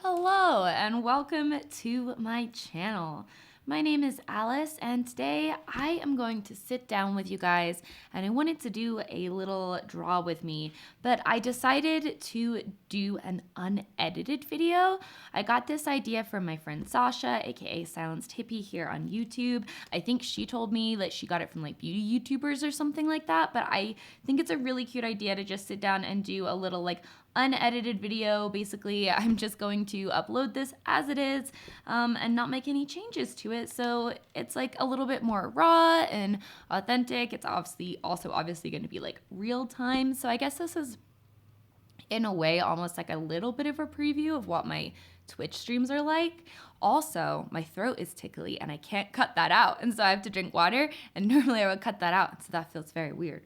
Hello and welcome to my channel. My name is Alice and today I am going to sit down with you guys and I wanted to do a little draw with me, but I decided to do an unedited video. I got this idea from my friend Sasha, aka Silenced Hippie, here on YouTube. I think she told me that she got it from like beauty YouTubers or something like that, but I think it's a really cute idea to just sit down and do a little like unedited video. Basically, I'm just going to upload this as it is and not make any changes to it. So it's like a little bit more raw and authentic. It's obviously going to be like real time. So I guess this is in a way almost like a little bit of a preview of what my Twitch streams are like. Also, my throat is tickly and I can't cut that out. And so I have to drink water, and normally I would cut that out. So that feels very weird.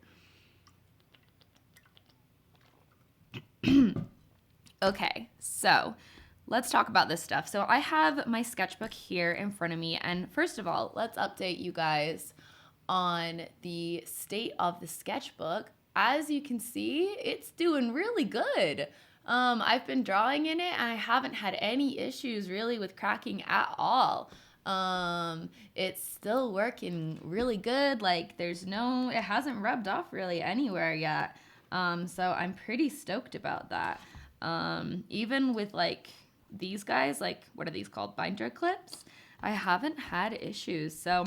Okay, so let's talk about this stuff. So I have my sketchbook here in front of me, and first of all, let's update you guys on the state of the sketchbook. As you can see, it's doing really good. I've been drawing in it and I haven't had any issues really with cracking at all. It's still working really good. Like it hasn't rubbed off really anywhere yet. So I'm pretty stoked about that. Even with like these guys, like what are these called? Binder clips. I haven't had issues. So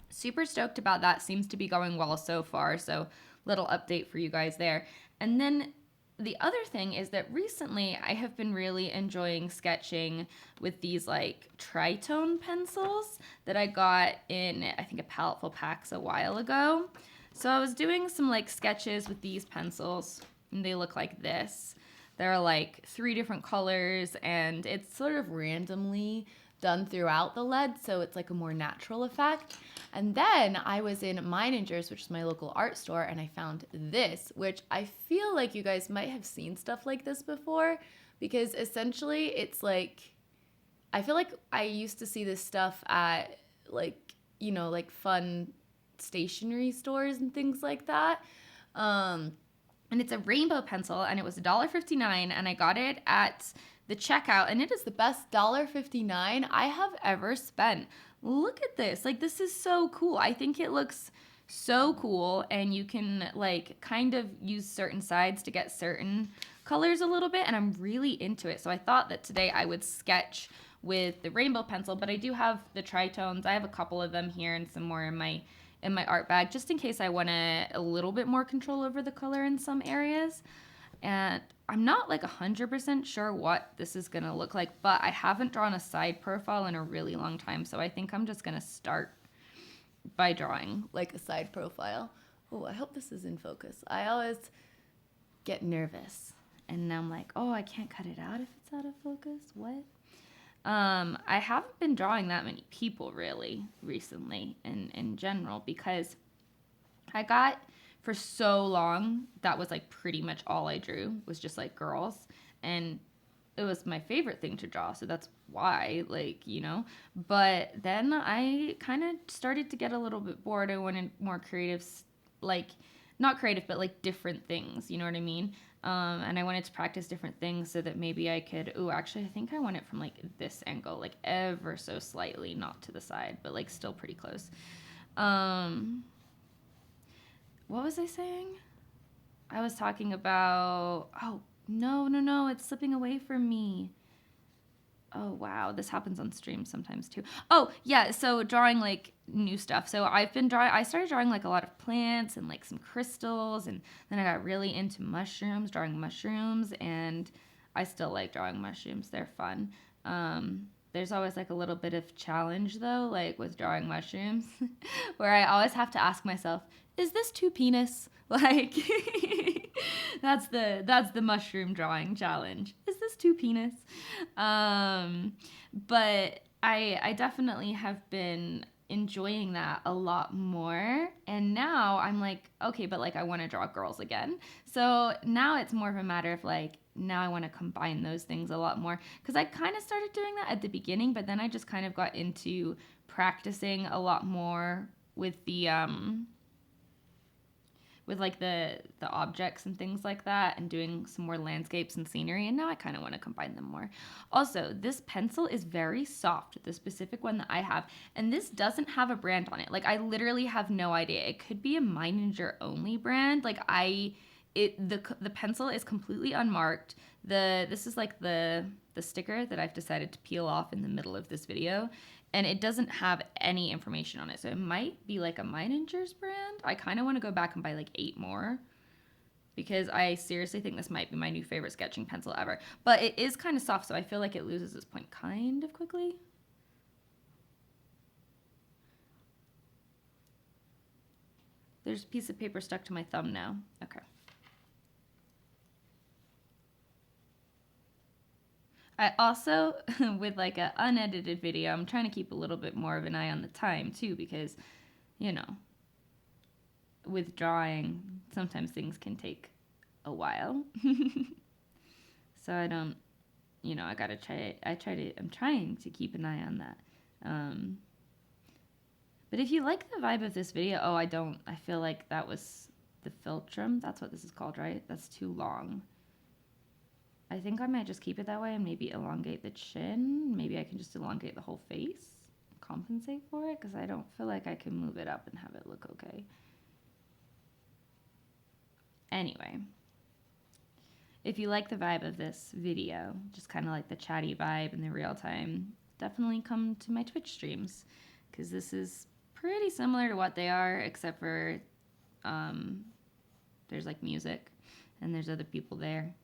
super stoked about that. Seems to be going well so far. So little update for you guys there. And then the other thing is that recently I have been really enjoying sketching with these like tritone pencils that I got in, I think, a Palettefull Packs a while ago. So I was doing some like sketches with these pencils and they look like this. There are like 3 different colors and it's sort of randomly done throughout the lead, so it's like a more natural effect. And then I was in Meinengers, which is my local art store, and I found this, which I feel like you guys might have seen stuff like this before, because essentially it's like, I feel like I used to see this stuff at like, like fun stationery stores and things like that. And it's a rainbow pencil, and it was $1.59, and I got it at the checkout, and it is the best $1.59 I have ever spent. Look at this. Like, this is so cool. I think it looks so cool, and you can like kind of use certain sides to get certain colors a little bit, and I'm really into it. So I thought that today I would sketch with the rainbow pencil, but I do have the tritones. I have a couple of them here and some more in my art bag, just in case I want a little bit more control over the color in some areas. And I'm not like 100% sure what this is gonna look like, but I haven't drawn a side profile in a really long time, so I think I'm just gonna start by drawing like a side profile. Oh, I hope this is in focus. I always get nervous and I'm like, oh, I can't cut it out if it's out of focus. What? I haven't been drawing that many people really recently in general, because I got, for so long, that was like pretty much all I drew was just like girls, and it was my favorite thing to draw, so that's why, but then I kind of started to get a little bit bored. I wanted more creative, like not creative, but like different things, you know what I mean? And I wanted to practice different things so that maybe I could, actually I think I want it from like this angle, like ever so slightly, not to the side, but like still pretty close. What was I saying? I was talking about, oh, no, it's slipping away from me. Oh, wow, this happens on stream sometimes too. Oh, yeah, so drawing like new stuff. So I started drawing like a lot of plants and like some crystals, and then I got really into mushrooms, drawing mushrooms, and I still like drawing mushrooms. They're fun. There's always like a little bit of challenge though, like with drawing mushrooms, where I always have to ask myself, is this too penis? Like, that's the mushroom drawing challenge. Is this too penis? But I definitely have been enjoying that a lot more. And now I'm like, okay, but like I want to draw girls again. So now it's more of a matter of like, now I want to combine those things a lot more. Because I kind of started doing that at the beginning, but then I just kind of got into practicing a lot more with the with like the objects and things like that, and doing some more landscapes and scenery, and now I kind of want to combine them more. Also, this pencil is very soft, the specific one that I have, and this doesn't have a brand on it. Like, I literally have no idea. It could be a Meininger only brand. Like, the pencil is completely unmarked. This is like the sticker that I've decided to peel off in the middle of this video, and it doesn't have any information on it. So it might be like a Meinengers brand. I kind of want to go back and buy like 8 more, because I seriously think this might be my new favorite sketching pencil ever. But it is kind of soft, so I feel like it loses its point kind of quickly. There's a piece of paper stuck to my thumb now. Okay. I also, with like an unedited video, I'm trying to keep a little bit more of an eye on the time too, because, you know, with drawing, sometimes things can take a while. So I don't, you know, I gotta try, I'm trying to keep an eye on that. But if you like the vibe of this video, I feel like that was the philtrum. That's what this is called, right? That's too long. I think I might just keep it that way and maybe elongate the chin. Maybe I can just elongate the whole face, compensate for it, because I don't feel like I can move it up and have it look okay. Anyway, if you like the vibe of this video, just kind of like the chatty vibe and the real time, definitely come to my Twitch streams, because this is pretty similar to what they are, except for there's like music and there's other people there.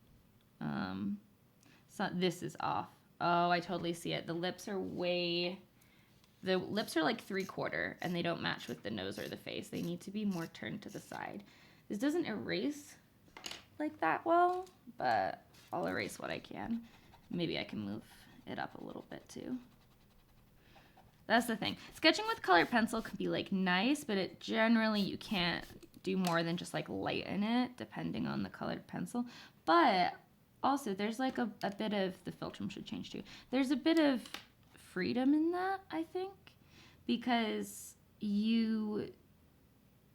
So this is off. Oh, I totally see it. The lips are like 3/4 and they don't match with the nose or the face. They need to be more turned to the side. This doesn't erase like that well, but I'll erase what I can. Maybe I can move it up a little bit too. That's the thing. Sketching with colored pencil can be like nice, but it generally you can't do more than just like lighten it depending on the colored pencil. But also, there's like a bit of, the philtrum should change too. There's a bit of freedom in that, I think, because you're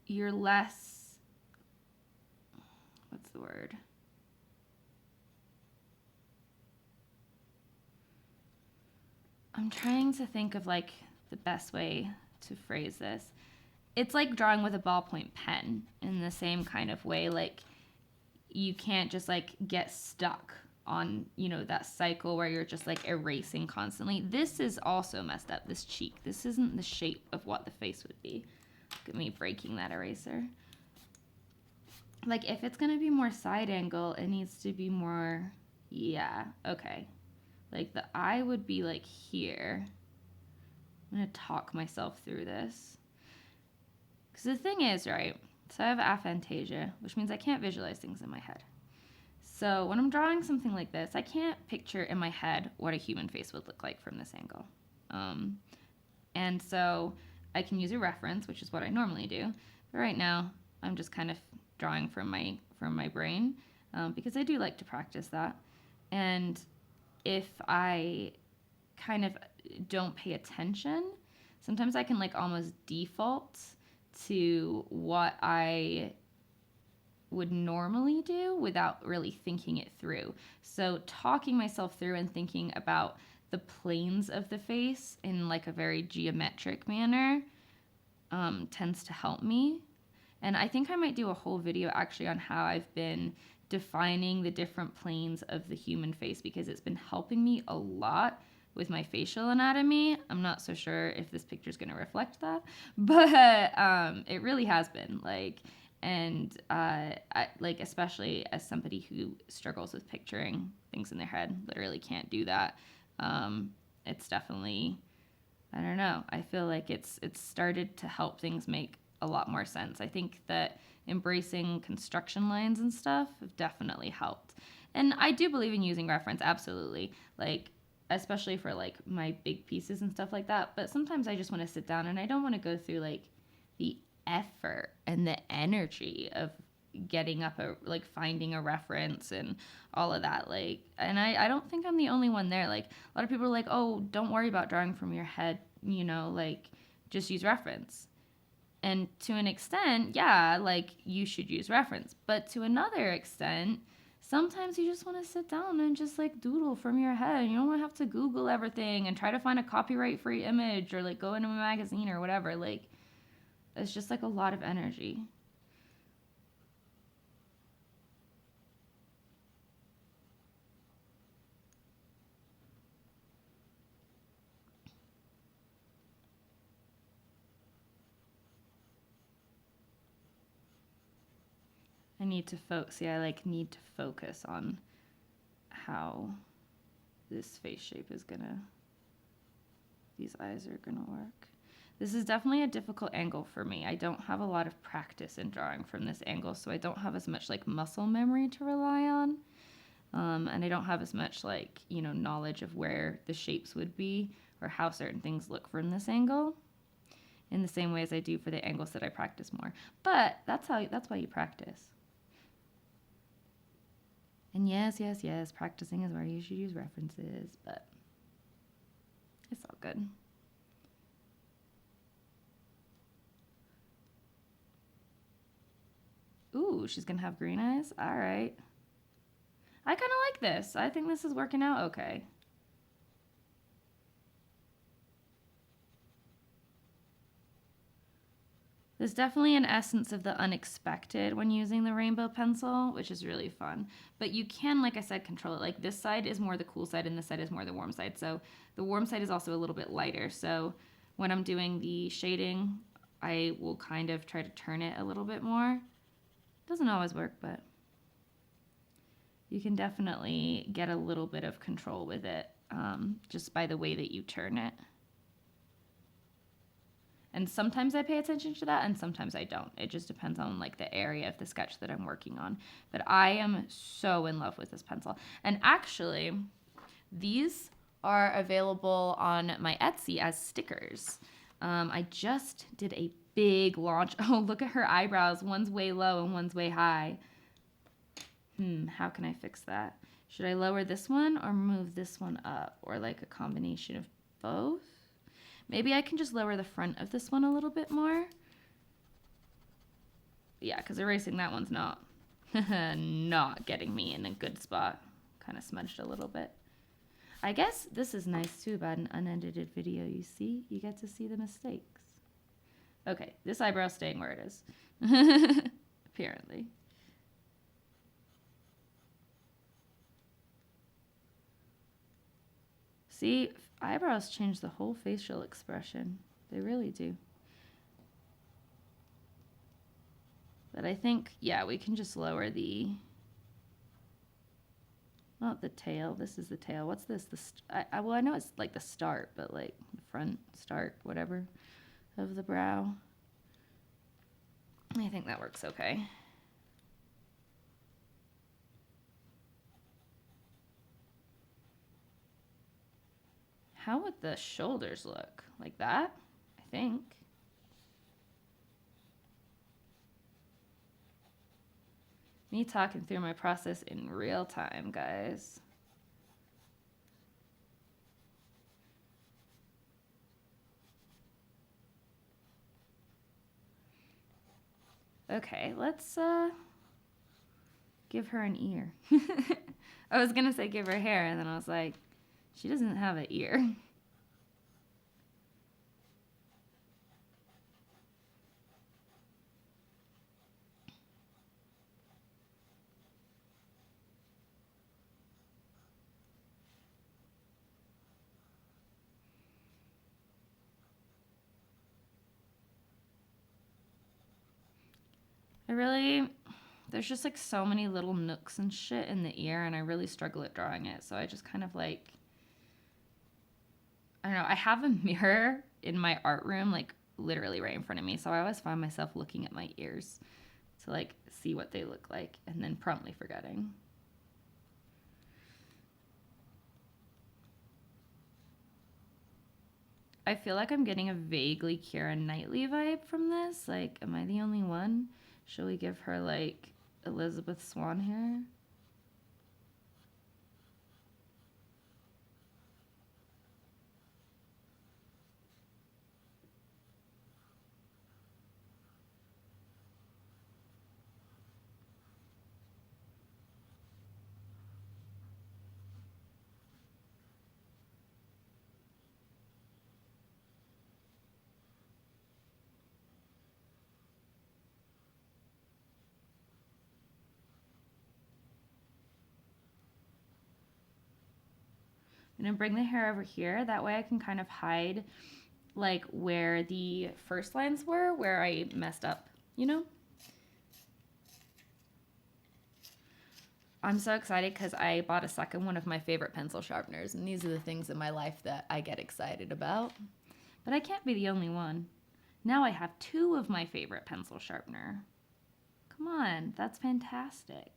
less, what's the word? I'm trying to think of like the best way to phrase this. It's like drawing with a ballpoint pen in the same kind of way. Like, you can't just like get stuck on, you know, that cycle where you're just like erasing constantly. This is also messed up, this cheek. This isn't the shape of what the face would be. Look at me breaking that eraser. Like, if it's gonna be more side angle, it needs to be more, yeah, okay. Like, the eye would be like here. I'm gonna talk myself through this. Because the thing is, right, so I have aphantasia, which means I can't visualize things in my head. So when I'm drawing something like this, I can't picture in my head what a human face would look like from this angle. And so I can use a reference, which is what I normally do. But right now, I'm just kind of drawing from my brain, because I do like to practice that. And if I kind of don't pay attention, sometimes I can like almost default to what I would normally do without really thinking it through. So talking myself through and thinking about the planes of the face in like a very geometric manner tends to help me. And I think I might do a whole video actually on how I've been defining the different planes of the human face, because it's been helping me a lot with my facial anatomy. I'm not so sure if this picture is going to reflect that, but it really has been, like, and like, especially as somebody who struggles with picturing things in their head, literally can't do that. It's definitely, I don't know, I feel like it's started to help things make a lot more sense. I think that embracing construction lines and stuff have definitely helped. And I do believe in using reference, absolutely. Like, especially for like my big pieces and stuff like that. But sometimes I just want to sit down and I don't want to go through like the effort and the energy of getting up finding a reference and all of that. Like, and I don't think I'm the only one there. Like, a lot of people are like, oh, don't worry about drawing from your head, you know, like, just use reference. And to an extent, yeah, like you should use reference. But to another extent, sometimes you just want to sit down and just like doodle from your head. You don't want to have to Google everything and try to find a copyright free image or like go into a magazine or whatever. Like, it's just like a lot of energy. I need to focus. See, I like need to focus on how this face shape is gonna, these eyes are gonna work. This is definitely a difficult angle for me. I don't have a lot of practice in drawing from this angle, so I don't have as much like muscle memory to rely on. And I don't have as much like, you know, knowledge of where the shapes would be or how certain things look from this angle in the same way as I do for the angles that I practice more. But that's why you practice. And yes, practicing is where you should use references, but it's all good. Ooh, she's gonna have green eyes? All right. I kind of like this. I think this is working out okay. There's definitely an essence of the unexpected when using the rainbow pencil, which is really fun. But you can, like I said, control it. Like this side is more the cool side and this side is more the warm side. So the warm side is also a little bit lighter. So when I'm doing the shading, I will kind of try to turn it a little bit more. Doesn't always work, but you can definitely get a little bit of control with it just by the way that you turn it. And sometimes I pay attention to that and sometimes I don't. It just depends on like the area of the sketch that I'm working on. But I am so in love with this pencil. And actually, these are available on my Etsy as stickers. I just did a big launch. Oh, look at her eyebrows. One's way low and one's way high. How can I fix that? Should I lower this one or move this one up? Or like a combination of both? Maybe I can just lower the front of this one a little bit more. Yeah, because erasing that one's not getting me in a good spot. Kind of smudged a little bit. I guess this is nice too about an unedited video. You see? You get to see the mistakes. Okay, this eyebrow's staying where it is. Apparently. See, eyebrows change the whole facial expression. They really do. But I think, yeah, we can just lower the, not the tail. This is the tail. What's this? Well, I know it's like the start, but like the front, start, whatever, of the brow. I think that works okay. How would the shoulders look? Like that, I think. Me talking through my process in real time, guys. Okay, let's give her an ear. I was gonna say give her hair, and then I was like, she doesn't have an ear. There's just like so many little nooks and shit in the ear, and I really struggle at drawing it. So I just kind of like, I don't know, I have a mirror in my art room, like literally right in front of me. So I always find myself looking at my ears to like see what they look like and then promptly forgetting. I feel like I'm getting a vaguely Keira Knightley vibe from this. Like, am I the only one? Shall we give her like Elizabeth Swan hair? I'm going to bring the hair over here. That way I can kind of hide like where the first lines were, where I messed up, you know? I'm so excited because I bought a second one of my favorite pencil sharpeners, and these are the things in my life that I get excited about. But I can't be the only one. Now I have 2 of my favorite pencil sharpener. Come on, that's fantastic.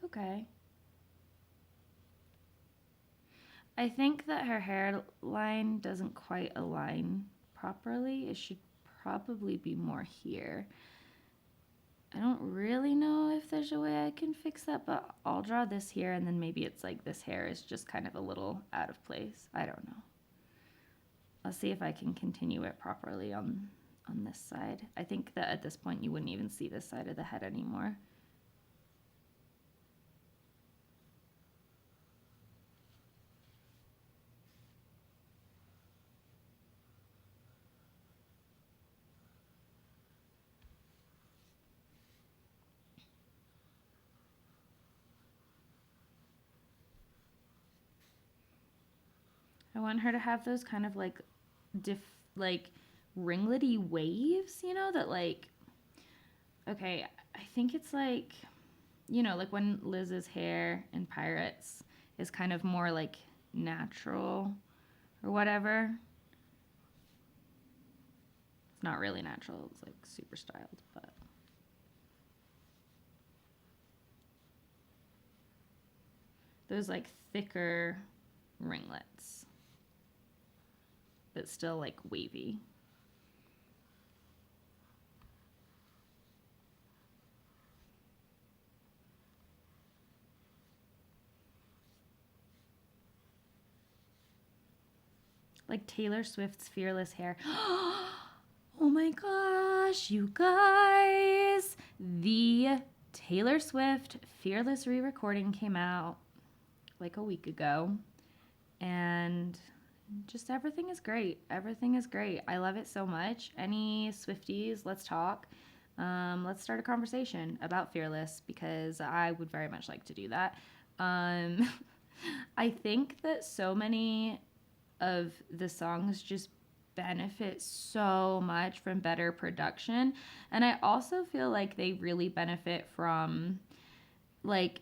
Okay. I think that her hairline doesn't quite align properly. It should probably be more here. I don't really know if there's a way I can fix that, but I'll draw this here, and then maybe it's like this hair is just kind of a little out of place. I don't know. I'll see if I can continue it properly on this side. I think that at this point you wouldn't even see this side of the head anymore. I want her to have those kind of like ringlety waves, you know, that like, okay, I think it's like, you know, like when Liz's hair in Pirates is kind of more like natural or whatever. It's not really natural, it's like super styled, but. Those like thicker ringlets, but still like wavy. Like Taylor Swift's Fearless hair. Oh my gosh, you guys. The Taylor Swift Fearless re-recording came out like a week ago. And just everything is great. Everything is great. I love it so much. Any Swifties, let's talk. Let's start a conversation about Fearless because I would very much like to do that. I think that so many of the songs just benefit so much from better production. And I also feel like they really benefit from, like,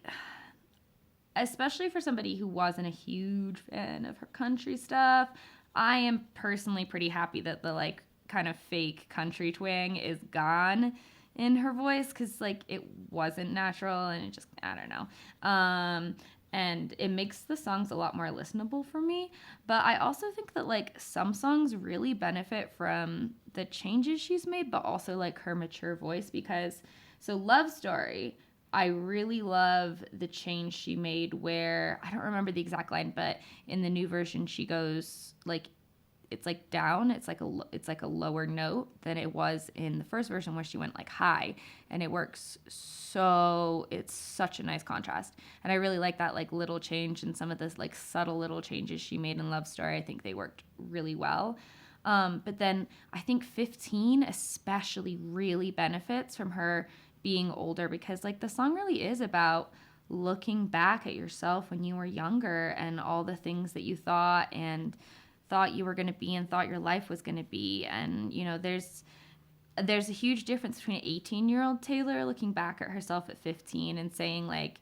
especially for somebody who wasn't a huge fan of her country stuff, I am personally pretty happy that the, like, kind of fake country twang is gone in her voice because, like, it wasn't natural and it just, I don't know. And it makes the songs a lot more listenable for me. But I also think that, like, some songs really benefit from the changes she's made, but also, like, her mature voice because, so Love Story, I really love the change she made where, I don't remember the exact line, but in the new version she goes, like, it's like down, it's like a lower note than it was in the first version where she went like high, and it works so, it's such a nice contrast. And I really like that like little change and some of this like subtle little changes she made in Love Story. I think they worked really well. But then I think 15 especially really benefits from her being older because like the song really is about looking back at yourself when you were younger and all the things that you thought you were going to be and thought your life was going to be. And, you know, there's a huge difference between an 18-year-old Taylor looking back at herself at 15 and saying, like,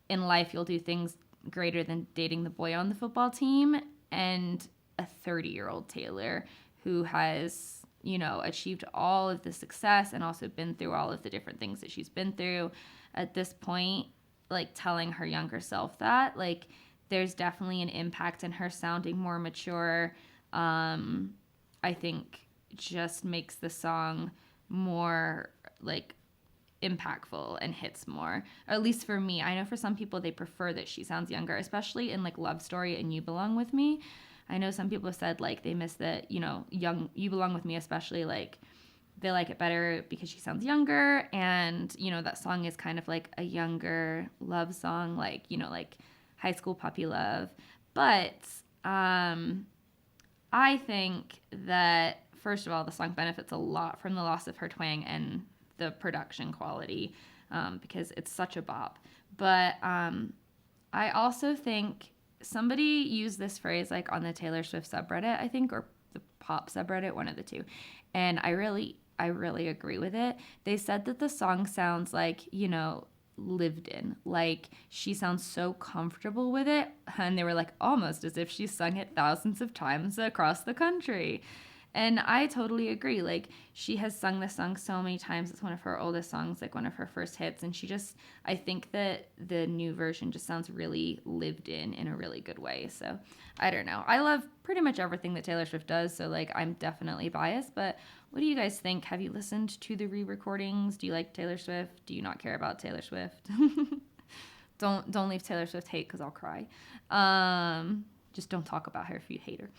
in life you'll do things greater than dating the boy on the football team, and a 30-year-old Taylor who has, you know, achieved all of the success and also been through all of the different things that she's been through at this point, like telling her younger self that, like, there's definitely an impact in her sounding more mature. I think just makes the song more like impactful and hits more, or at least for me. I know for some people they prefer that she sounds younger, especially in like Love Story and You Belong With Me. I know some people have said like they miss that, you know, young You Belong With Me, especially, like they like it better because she sounds younger, and you know that song is kind of like a younger love song, like, you know, like high school puppy love. But I think that, first of all, the song benefits a lot from the loss of her twang and the production quality, because it's such a bop. But I also think somebody used this phrase like on the Taylor Swift subreddit, I think, or the pop subreddit, one of the two. And I really agree with it. They said that the song sounds like, you know, lived in. Like she sounds so comfortable with it. And they were like, almost as if she sung it thousands of times across the country. And I totally agree. Like she has sung this song so many times. It's one of her oldest songs, like one of her first hits. And she just, I think that the new version just sounds really lived in a really good way. So I don't know. I love pretty much everything that Taylor Swift does. So like I'm definitely biased. But what do you guys think? Have you listened to the re-recordings? Do you like Taylor Swift? Do you not care about Taylor Swift? Don't leave Taylor Swift hate, because I'll cry. Just don't talk about her if you hate her.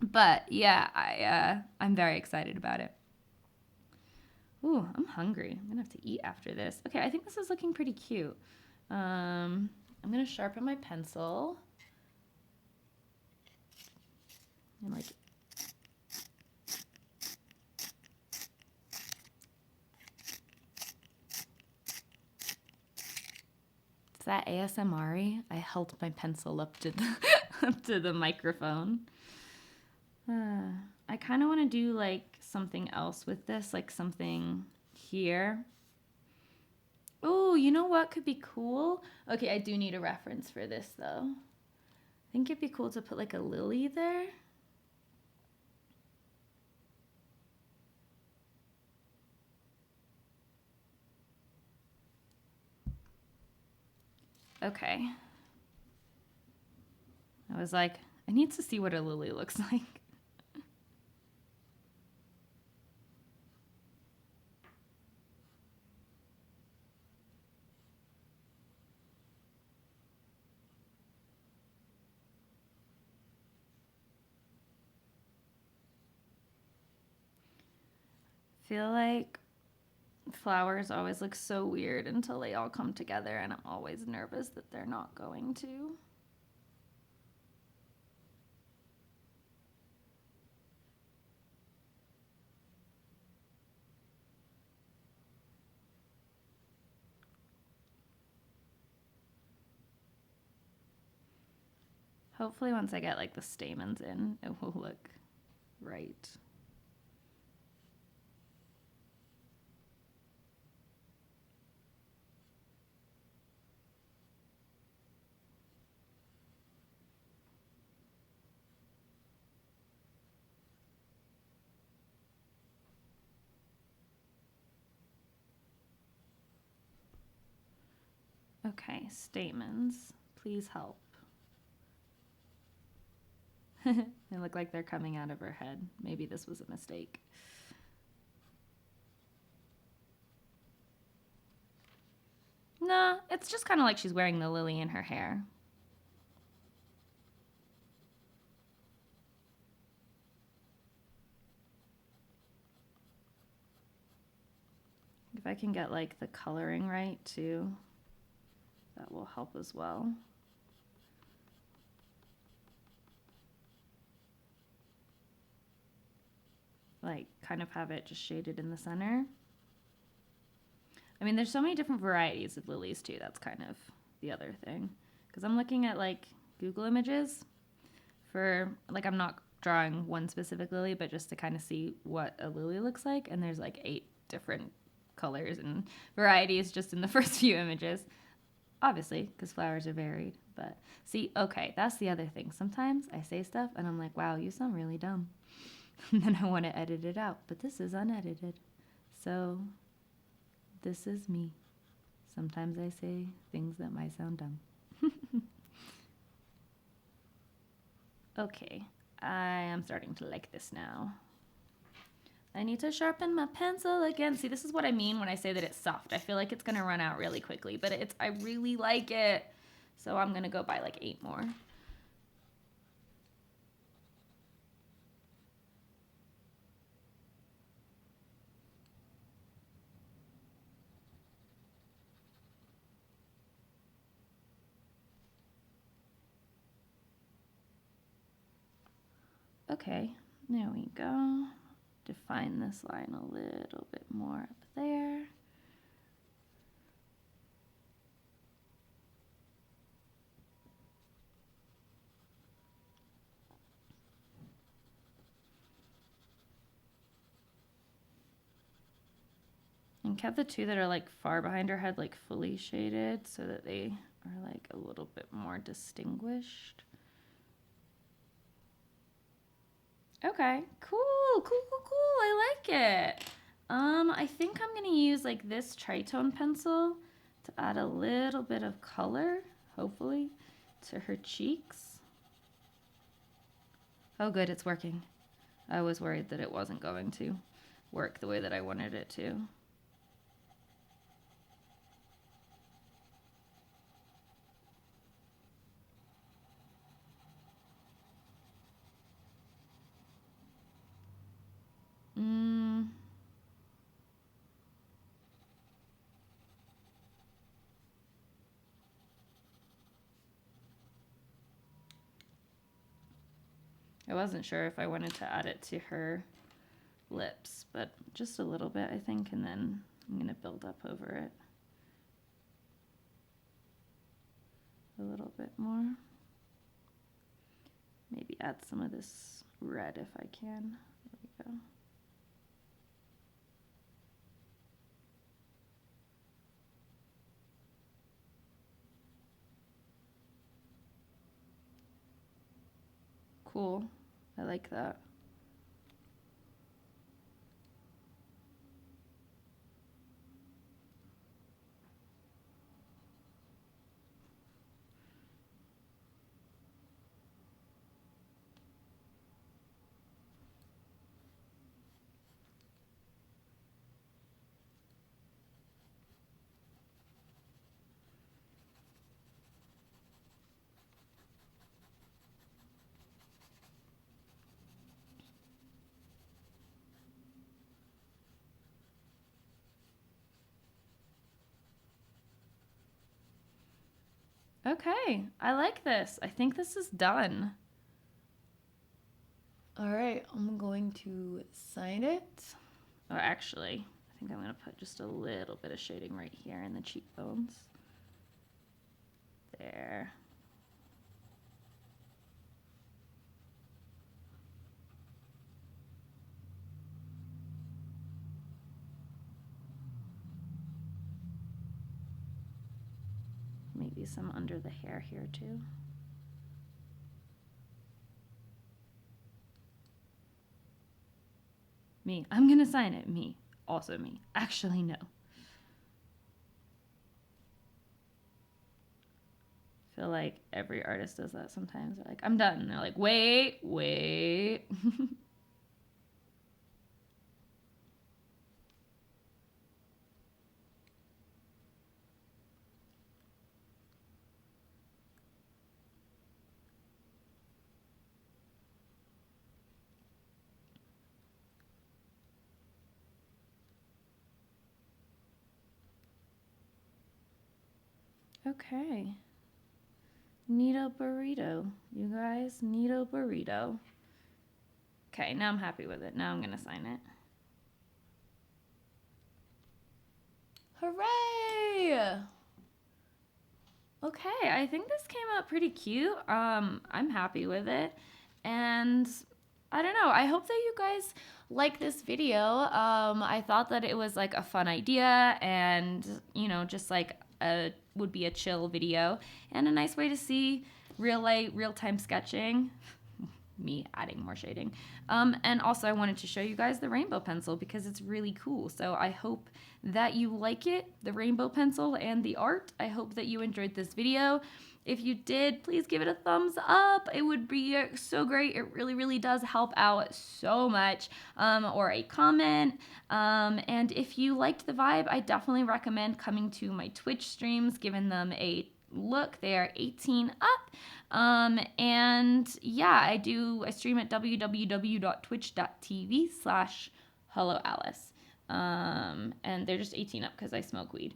But yeah, I'm very excited about it. Ooh, I'm hungry. I'm gonna have to eat after this. Okay, I think this is looking pretty cute. I'm gonna sharpen my pencil and like is that ASMR-y? I held my pencil up to the up to the microphone. I kind of want to do like something else with this, like something here. Oh, you know what could be cool? Okay, I do need a reference for this though. I think it'd be cool to put like a lily there. Okay. I was like, I need to see what a lily looks like. Feel like flowers always look so weird until they all come together, and I'm always nervous that they're not going to. Hopefully once I get like the stamens in, it will look right. Okay, stamens, please help. They look like they're coming out of her head. Maybe this was a mistake. Nah, it's just kind of like she's wearing the lily in her hair. If I can get like the coloring right too, that will help as well. Like kind of have it just shaded in the center. I mean, there's so many different varieties of lilies too. That's kind of the other thing. Because I'm looking at like Google images for, like, I'm not drawing one specific lily, but just to kind of see what a lily looks like. And there's like 8 different colors and varieties just in the first few images. Obviously, because flowers are varied. But see, okay, that's the other thing. Sometimes I say stuff and I'm like, wow, you sound really dumb. And then I want to edit it out. But this is unedited. So this is me. Sometimes I say things that might sound dumb. Okay, I am starting to like this now. I need to sharpen my pencil again. See, this is what I mean when I say that it's soft. I feel like it's gonna run out really quickly, but I really like it. So I'm gonna go buy like 8 more. Okay, there we go. Define this line a little bit more up there. And kept the 2 that are like far behind her head like fully shaded so that they are like a little bit more distinguished. Okay, cool. I like it. I think I'm gonna use like this tritone pencil to add a little bit of color, hopefully, to her cheeks. Oh good, it's working. I was worried that it wasn't going to work the way that I wanted it to. I wasn't sure if I wanted to add it to her lips, but just a little bit, I think, and then I'm going to build up over it a little bit more. Maybe add some of this red if I can. There we go. Cool. I like that. Okay, I like this. I think this is done. All right, I'm going to sign it. Oh, actually, I think I'm going to put just a little bit of shading right here in the cheekbones. There. Maybe some under the hair here too. Me. I'm gonna sign it. Me. Also me. Actually, no. I feel like every artist does that sometimes. They're like, I'm done. And they're like, wait. Okay. Neato burrito. You guys, neato burrito. Okay, now I'm happy with it. Now I'm gonna sign it. Hooray! Okay, I think this came out pretty cute. I'm happy with it. And I don't know. I hope that you guys like this video. I thought that it was like a fun idea and, you know, just like would be a chill video and a nice way to see real time sketching. me adding more shading. And also I wanted to show you guys the rainbow pencil because it's really cool. So I hope that you like it, the rainbow pencil and the art. I hope that you enjoyed this video. If you did, please give it a thumbs up. It would be so great. It really, really does help out so much. Or a comment. And if you liked the vibe, I definitely recommend coming to my Twitch streams, giving them a look. They are 18 up. And yeah, I stream at www.twitch.tv/HelloAlice. And they're just 18 up because I smoke weed.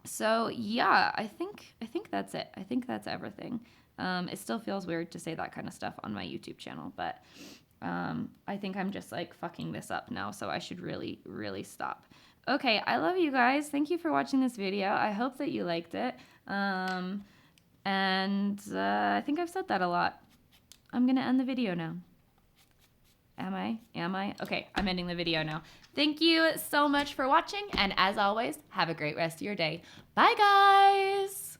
So yeah, I think that's it. I think that's everything. It still feels weird to say that kind of stuff on my YouTube channel, but I think I'm just like fucking this up now, so I should really, really stop. Okay, I love you guys. Thank you for watching this video. I hope that you liked it. I think I've said that a lot. I'm gonna end the video now. Am I? Okay, I'm ending the video now. Thank you so much for watching, and as always, have a great rest of your day. Bye, guys!